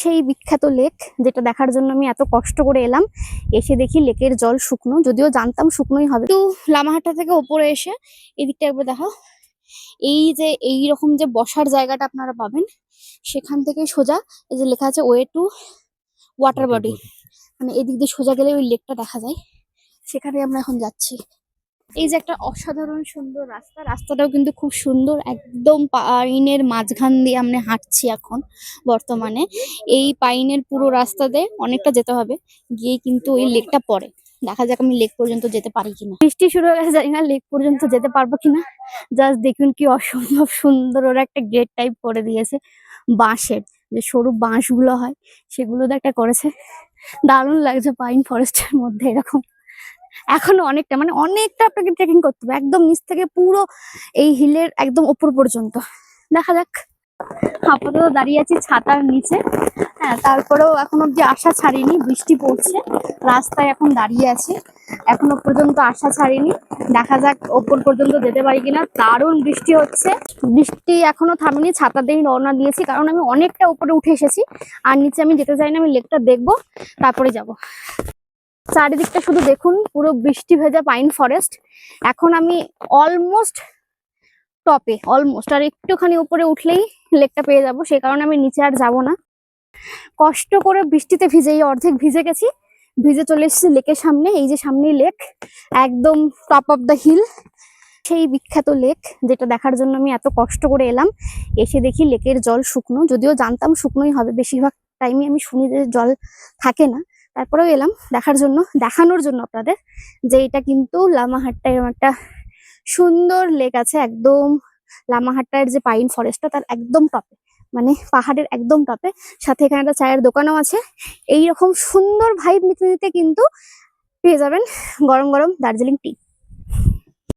সেই বিখ্যাত লেক, যেটা দেখার জন্য আমি এত কষ্ট করে এলাম। এসে দেখি লেকের জল শুকনো, যদিও জানতাম শুকনোই হবে। তো লামাহাট্টা থেকে ওপরে এসে এদিকটা একবার দেখো, এই যে এইরকম যে বসার জায়গাটা আপনারা পাবেন, সেখান থেকে সোজা এই যে লেখা আছে ওয়ে টু ওয়াটার বডি, মানে এদিক দিয়ে সোজা গেলে ওই লেকটা দেখা যায়। সেখানে আমরা এখন যাচ্ছি। এই যে একটা অসাধারণ সুন্দর রাস্তা, রাস্তাটাও কিন্তু খুব সুন্দর, একদম পাইনের মাঝখান দিয়ে আমরা হাঁটছি এখন বর্তমানে। এই পাইনের পুরো রাস্তাতে অনেকটা যেতে হবে, গিয়ে কিন্তু ওই লেকটা পড়ে। দেখা যাক আমি লেক পর্যন্ত যেতে পারি কিনা। বৃষ্টি শুরু হয়ে গেছে, জানি না লেক পর্যন্ত যেতে পারবো কিনা। জাস্ট দেখুন কি অসম্ভব সুন্দর, ওরা একটা গেট টাইপ করে দিয়েছে বাঁশের, যে সরু বাঁশগুলো হয় সেগুলো একটা করেছে। দারুণ লাগছে পাইন ফরেস্টের মধ্যে এরকম। এখনো অনেকটা, মানে অনেকটা আপনাকে ট্রেকিং করতে হবে, একদম নিচ থেকে পুরো এই হিলের একদম উপর পর্যন্ত। দেখা যাক। আপাতত দাঁড়িয়ে আছি ছাতার নিচে। হ্যাঁ, তারপরেও এখন অব্দি আশা ছাড়িনি, বৃষ্টি পড়ছে, রাস্তায় এখন দাঁড়িয়ে আছি, এখনো পর্যন্ত আশা ছাড়িনি। দেখা যাক ওপর পর্যন্ত যেতে পারি কিনা। দারুণ বৃষ্টি হচ্ছে, বৃষ্টি এখনো থামেনি, ছাতা দিয়ে রওনা দিয়েছি, কারণ আমি অনেকটা উপরে উঠে এসেছি। আর নিচে আমি যেতে চাই না, আমি লেকটা দেখবো তারপরে যাব। চারিদিকটা শুধু দেখুন, পুরো বৃষ্টি ভেজা পাইন ফরেস্ট। এখন আমি অলমোস্ট টপে, অলমোস্ট আর একটুখানি উপরে উঠলেই লেকটা পেয়ে যাব, সেই কারণে আমি নিচে আর যাব না। কষ্ট করে বৃষ্টিতে ভিজেই অর্ধেক ভিজে গেছি, ভিজে চলে এসেছি লেকের সামনে। এই যে সামনেই লেক, একদম টপ অফ দ্য হিল, সেই বিখ্যাত লেক, যেটা দেখার জন্য আমি এত কষ্ট করে এলাম। এসে দেখি লেকের জল শুকনো, যদিও জানতাম শুকনোই হবে, বেশিরভাগ টাইমে আমি শুনি যে জল থাকে না। তারপরেও এলাম দেখার জন্য, দেখানোর জন্য আপনাদের, যে এটা কিন্তু লামাহাট্টা এরকম একটা সুন্দর লেক আছে, একদম লামাহাট্টার যে পাইন ফরেস্টটা তার একদম টপে, মানে পাহাড়ের একদম টপে। সাথে এখানে একটা চায়ের দোকানও আছে। এইরকম সুন্দর ভাইব নিতে নিতে কিন্তু পেয়ে যাবেন গরম গরম দার্জিলিং টি।